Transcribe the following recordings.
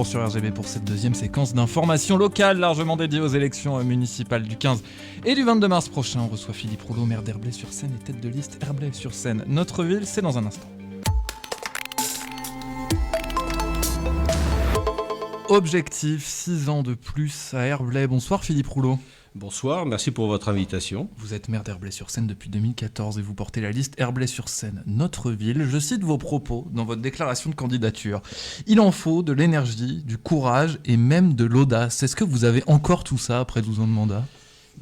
Sur RGB pour cette deuxième séquence d'information locale largement dédiée aux élections municipales du 15 et du 22 mars prochain. On reçoit Philippe Rouleau, maire d'Herblay-sur-Seine et tête de liste Herblay-sur-Seine. Notre ville, c'est dans un instant. Objectif, 6 ans de plus à Herblay. Bonsoir Philippe Rouleau. Bonsoir, merci pour votre invitation. Vous êtes maire d'Herblay-sur-Seine depuis 2014 et vous portez la liste Herblay-sur-Seine, notre ville. Je cite vos propos dans votre déclaration de candidature. Il en faut de l'énergie, du courage et même de l'audace. Est-ce que vous avez encore tout ça après 12 ans de mandat ?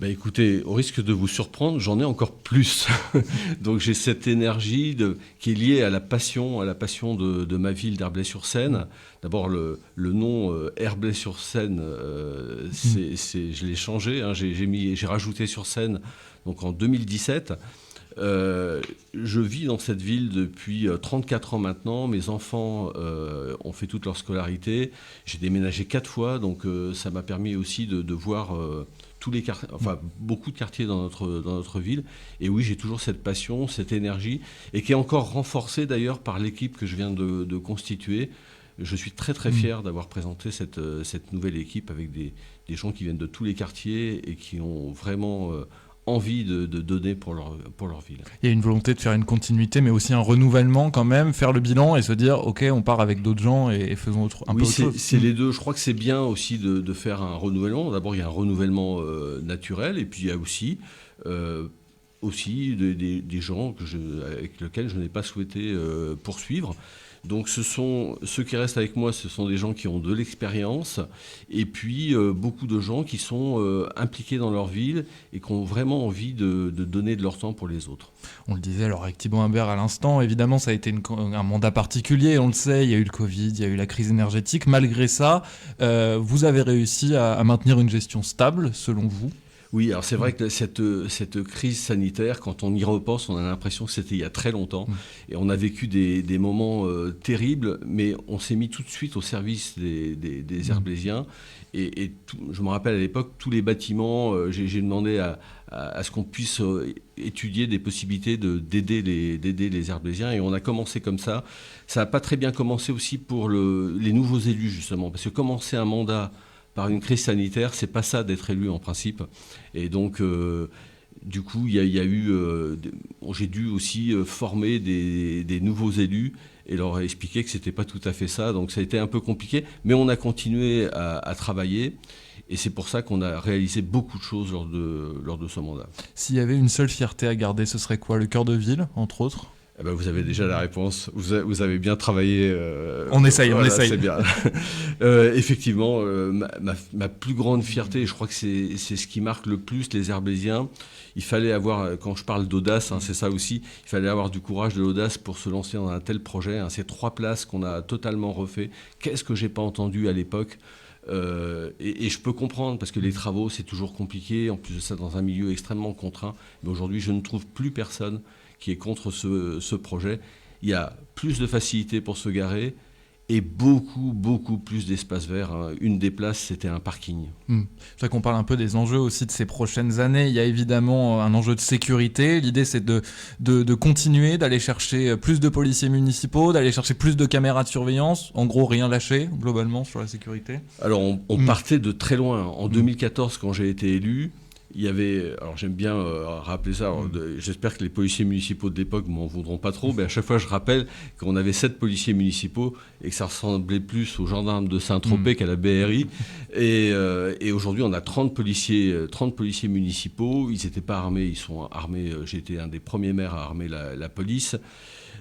Écoutez, au risque de vous surprendre, j'en ai encore plus. Donc j'ai cette énergie qui est liée à la passion de ma ville d'Herblay-sur-Seine. D'abord le nom Herblay-sur-Seine, je l'ai changé. J'ai rajouté sur Seine donc en 2017. Je vis dans cette ville depuis 34 ans maintenant. Mes enfants ont fait toute leur scolarité. J'ai déménagé 4 fois, donc ça m'a permis aussi de voir tous les beaucoup de quartiers dans notre ville. Et oui, j'ai toujours cette passion, cette énergie, et qui est encore renforcée d'ailleurs par l'équipe que je viens de constituer. Je suis très très fier d'avoir présenté cette nouvelle équipe avec des gens qui viennent de tous les quartiers et qui ont vraiment envie de donner pour leur ville. Il y a une volonté de faire une continuité, mais aussi un renouvellement quand même, faire le bilan et se dire ok, on part avec d'autres gens et faisons un peu autre chose. Oui, c'est les deux. Je crois que c'est bien aussi de faire un renouvellement. D'abord, il y a un renouvellement naturel, et puis il y a aussi des gens avec lesquels je n'ai pas souhaité poursuivre. Donc ceux qui restent avec moi, ce sont des gens qui ont de l'expérience, et puis beaucoup de gens qui sont impliqués dans leur ville et qui ont vraiment envie de donner de leur temps pour les autres. On le disait alors avec Thibaut Humbert à l'instant, évidemment ça a été un mandat particulier, on le sait, il y a eu le Covid, il y a eu la crise énergétique. Malgré ça, vous avez réussi à maintenir une gestion stable, selon vous ? Oui, alors c'est vrai que cette crise sanitaire, quand on y repense, on a l'impression que c'était il y a très longtemps. Et on a vécu des moments terribles, mais on s'est mis tout de suite au service des Herblésiens. Et je me rappelle à l'époque, tous les bâtiments, j'ai demandé à ce qu'on puisse étudier des possibilités d'aider les Herblésiens. Et on a commencé comme ça. Ça n'a pas très bien commencé aussi pour les nouveaux élus, justement. Parce que commencer un mandat par une crise sanitaire, c'est pas ça d'être élu en principe. Et donc, du coup, j'ai dû aussi former des nouveaux élus et leur expliquer que c'était pas tout à fait ça. Donc ça a été un peu compliqué, mais on a continué à travailler. Et c'est pour ça qu'on a réalisé beaucoup de choses lors de ce mandat. S'il y avait une seule fierté à garder, ce serait quoi ? Le cœur de ville, entre autres ? Vous avez déjà la réponse. Vous avez bien travaillé. On essaye. C'est bien. Effectivement, ma plus grande fierté, je crois que c'est ce qui marque le plus les Herblésiens. Il fallait avoir, quand je parle d'audace, c'est ça aussi, il fallait avoir du courage, de l'audace pour se lancer dans un tel projet. Ces 3 places qu'on a totalement refait. Qu'est-ce que j'ai pas entendu à l'époque ? Et je peux comprendre, parce que les travaux, c'est toujours compliqué. En plus de ça, dans un milieu extrêmement contraint. Mais aujourd'hui, je ne trouve plus personne qui est contre ce projet. Il y a plus de facilité pour se garer et beaucoup plus d'espace vert. Une des places, c'était un parking. C'est vrai qu'on parle un peu des enjeux aussi de ces prochaines années. Il y a évidemment un enjeu de sécurité. L'idée, c'est de continuer, d'aller chercher plus de policiers municipaux, d'aller chercher plus de caméras de surveillance. En gros, rien lâcher, globalement, sur la sécurité. Alors, on partait de très loin. En 2014, quand j'ai été élu, il y avait, alors j'aime bien rappeler ça, j'espère que les policiers municipaux de l'époque m'en voudront pas trop, mais à chaque fois je rappelle qu'on avait 7 policiers municipaux et que ça ressemblait plus aux gendarmes de Saint-Tropez qu'à la BRI. Et aujourd'hui on a 30 policiers municipaux, ils n'étaient pas armés, ils sont armés, j'ai été un des premiers maires à armer la police.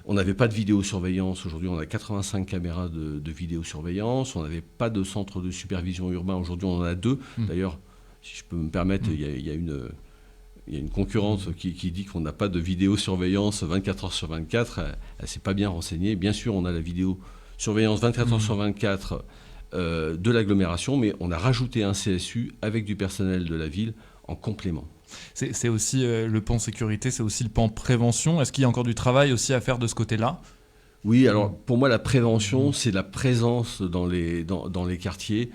On n'avait pas de vidéosurveillance. Aujourd'hui, on a 85 caméras de vidéosurveillance. On n'avait pas de centre de supervision urbain. Aujourd'hui, on en a 2. D'ailleurs, si je peux me permettre, il y a une concurrente qui dit qu'on n'a pas de vidéosurveillance 24 heures sur 24. Elle ne s'est pas bien renseignée. Bien sûr, on a la vidéosurveillance 24 heures sur 24 de l'agglomération, mais on a rajouté un CSU avec du personnel de la ville en complément. C'est aussi le pan sécurité, c'est aussi le pan prévention. Est-ce qu'il y a encore du travail aussi à faire de ce côté-là ? Oui, alors pour moi, la prévention, c'est la présence dans les quartiers.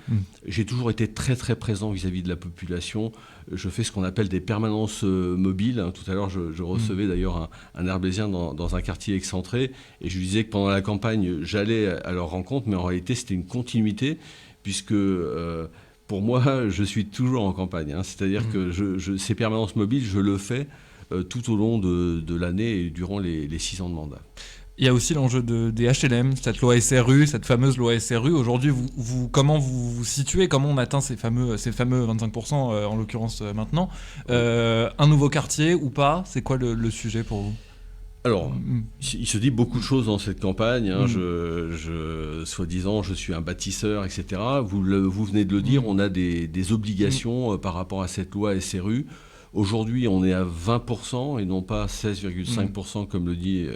J'ai toujours été très très présent vis-à-vis de la population. Je fais ce qu'on appelle des permanences mobiles. Tout à l'heure, je recevais d'ailleurs un Herblésien dans un quartier excentré, et je lui disais que pendant la campagne, j'allais à leur rencontre, mais en réalité, c'était une continuité, puisque pour moi, je suis toujours en campagne. C'est-à-dire que ces permanences mobiles, je le fais tout au long de l'année et durant les 6 ans de mandat. Il y a aussi l'enjeu des HLM, cette loi SRU, cette fameuse loi SRU. Aujourd'hui, comment vous vous situez? Comment on atteint ces fameux 25%, en l'occurrence maintenant? Un nouveau quartier ou pas? C'est quoi le sujet pour vous? Alors, il se dit beaucoup de choses dans cette campagne. Soi-disant, je suis un bâtisseur, etc. Vous venez de le dire, on a des obligations par rapport à cette loi SRU. Aujourd'hui, on est à 20% et non pas 16,5% comme le dit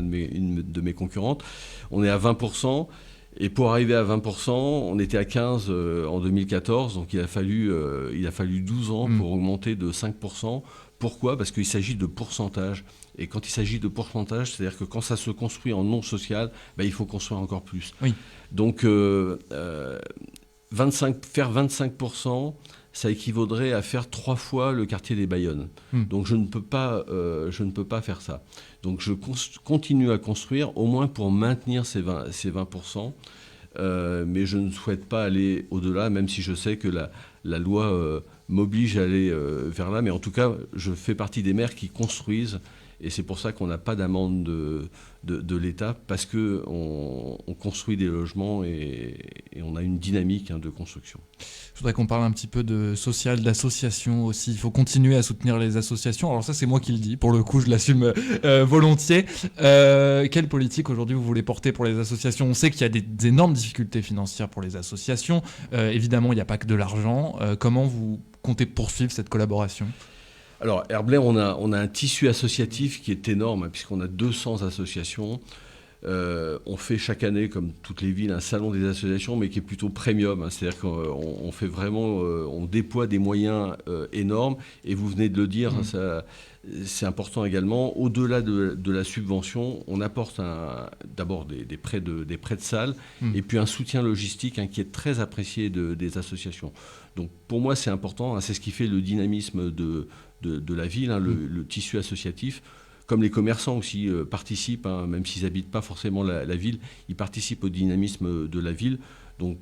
une de mes concurrentes. On est à 20%. Et pour arriver à 20%, on était à 15% en 2014. Donc il a fallu 12 ans pour augmenter de 5%. Pourquoi ? Parce qu'il s'agit de pourcentage. Et quand il s'agit de pourcentage, c'est-à-dire que quand ça se construit en non social, il faut construire encore plus. Oui. Donc faire 25%, ça équivaudrait à faire 3 fois le quartier des Bayonnes. Donc je ne peux pas faire ça. Donc je continue à construire, au moins pour maintenir ces 20%. Mais je ne souhaite pas aller au-delà, même si je sais que la loi m'oblige à aller vers là. Mais en tout cas, je fais partie des maires qui construisent. Et c'est pour ça qu'on n'a pas d'amende de l'État, parce qu'on construit des logements et on a une dynamique de construction. Je voudrais qu'on parle un petit peu de social, d'associations aussi. Il faut continuer à soutenir les associations. Alors ça, c'est moi qui le dis. Pour le coup, je l'assume volontiers. Quelle politique aujourd'hui vous voulez porter pour les associations ? On sait qu'il y a des énormes difficultés financières pour les associations. Évidemment, il n'y a pas que de l'argent. Comment vous comptez poursuivre cette collaboration ? Alors, Herblay, on a un tissu associatif qui est énorme, puisqu'on a 200 associations. On fait chaque année, comme toutes les villes, un salon des associations, mais qui est plutôt premium. C'est-à-dire qu'on fait vraiment, on déploie des moyens énormes. Et vous venez de le dire, c'est important également. Au-delà de la subvention, on apporte d'abord des prêts de salle, et puis un soutien logistique qui est très apprécié des associations. Donc pour moi, c'est important. C'est ce qui fait le dynamisme de la ville, le tissu associatif. Comme les commerçants aussi participent, même s'ils n'habitent pas forcément la ville, ils participent au dynamisme de la ville. Donc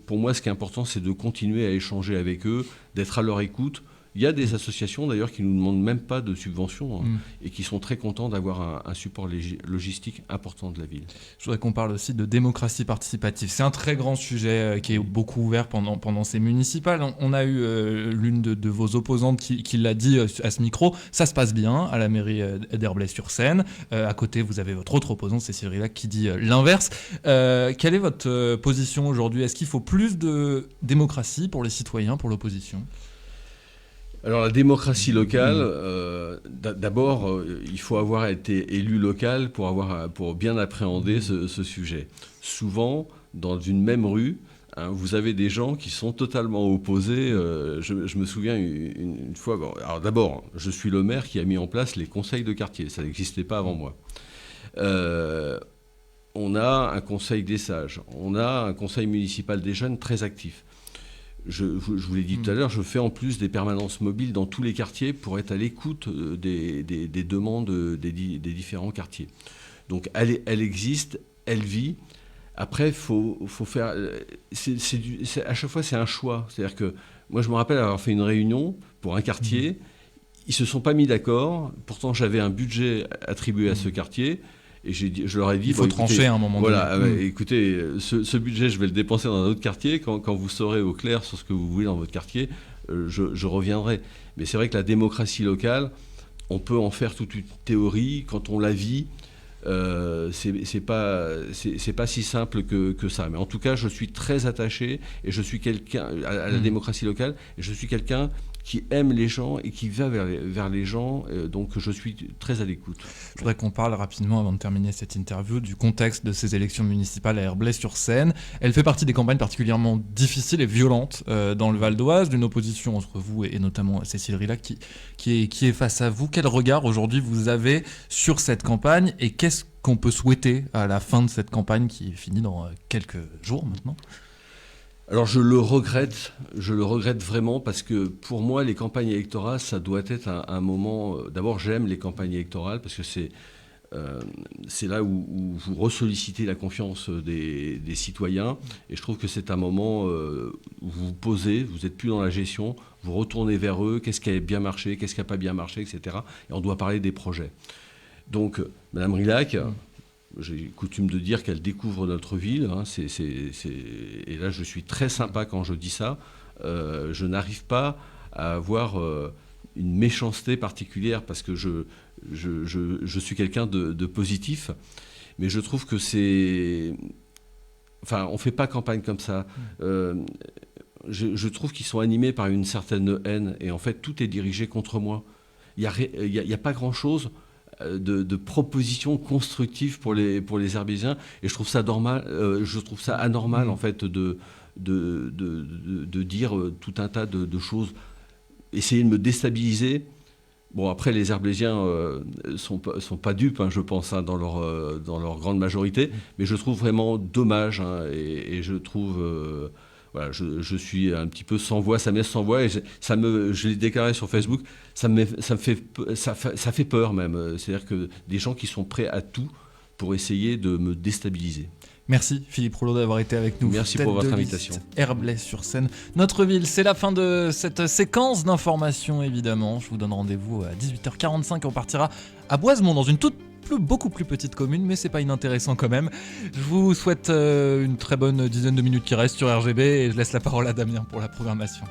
pour moi, ce qui est important, c'est de continuer à échanger avec eux, d'être à leur écoute. Il y a des associations d'ailleurs qui ne nous demandent même pas de subvention et qui sont très contents d'avoir un support logistique important de la ville. Je voudrais qu'on parle aussi de démocratie participative. C'est un très grand sujet qui est beaucoup ouvert pendant ces municipales. On a eu l'une de vos opposantes qui l'a dit à ce micro. Ça se passe bien à la mairie d'Herblay-sur-Seine. À côté, vous avez votre autre opposante, Cécile Rilhac, qui dit l'inverse. Quelle est votre position aujourd'hui ? Est-ce qu'il faut plus de démocratie pour les citoyens, pour l'opposition ? Alors la démocratie locale, d'abord, il faut avoir été élu local pour bien appréhender ce sujet. Souvent, dans une même rue, vous avez des gens qui sont totalement opposés. Je me souviens une fois, alors d'abord, je suis le maire qui a mis en place les conseils de quartier. Ça n'existait pas avant moi. On a un conseil des sages, on a un conseil municipal des jeunes très actif. Je vous l'ai dit tout à l'heure, je fais en plus des permanences mobiles dans tous les quartiers pour être à l'écoute des demandes des différents quartiers. Donc elle existe, elle vit. Après, faut faire. À chaque fois, c'est un choix. C'est-à-dire que moi, je me rappelle avoir fait une réunion pour un quartier. Ils se sont pas mis d'accord. Pourtant, j'avais un budget attribué à ce quartier. Et je leur ai dit... Il faut trancher à un moment donné. Voilà, écoutez, ce budget, je vais le dépenser dans un autre quartier. Quand vous serez au clair sur ce que vous voulez dans votre quartier, je reviendrai. Mais c'est vrai que la démocratie locale, on peut en faire toute une théorie. Quand on la vit, c'est pas si simple que ça. Mais en tout cas, je suis très attaché et je suis quelqu'un à la démocratie locale. Et je suis quelqu'un qui aime les gens et qui va vers les gens. Donc je suis très à l'écoute. Je voudrais qu'on parle rapidement, avant de terminer cette interview, du contexte de ces élections municipales à Herblay-sur-Seine. Elle fait partie des campagnes particulièrement difficiles et violentes dans le Val d'Oise, d'une opposition entre vous et notamment Cécile Rilhac qui est face à vous. Quel regard aujourd'hui vous avez sur cette campagne et qu'est-ce qu'on peut souhaiter à la fin de cette campagne qui finit dans quelques jours maintenant ? Alors je le regrette vraiment parce que pour moi les campagnes électorales ça doit être un moment. D'abord j'aime les campagnes électorales parce que c'est là où vous ressollicitez la confiance des citoyens et je trouve que c'est un moment où vous vous posez, vous n'êtes plus dans la gestion, vous retournez vers eux, qu'est-ce qui a bien marché, qu'est-ce qui n'a pas bien marché, etc. Et on doit parler des projets. Donc Madame Rilhac, j'ai coutume de dire qu'elle découvre notre ville. Hein, et là, je suis très sympa quand je dis ça. Je n'arrive pas à avoir une méchanceté particulière parce que je suis quelqu'un de positif. Mais je trouve que c'est... Enfin, on ne fait pas campagne comme ça. Je trouve qu'ils sont animés par une certaine haine. Et en fait, tout est dirigé contre moi. Il n'y a pas grand-chose de propositions constructives pour les Herblésiens et je trouve ça anormal en fait de dire tout un tas de choses, essayer de me déstabiliser. Bon, après les Herblésiens sont pas dupes, hein, je pense, hein, dans leur grande majorité, mais je trouve vraiment dommage, hein, et je trouve voilà, je suis un petit peu sans voix, ça me laisse sans voix et je l'ai déclaré sur Facebook, ça fait peur même. C'est-à-dire que des gens qui sont prêts à tout pour essayer de me déstabiliser. Merci Philippe Rouleau d'avoir été avec nous. Merci pour votre invitation. Herblay-sur-Seine, notre ville, c'est la fin de cette séquence d'informations évidemment. Je vous donne rendez-vous à 18h45, on partira à Boisemont dans une beaucoup plus petite commune, mais c'est pas inintéressant quand même. Je vous souhaite une très bonne dizaine de minutes qui restent sur RGB et je laisse la parole à Damien pour la programmation.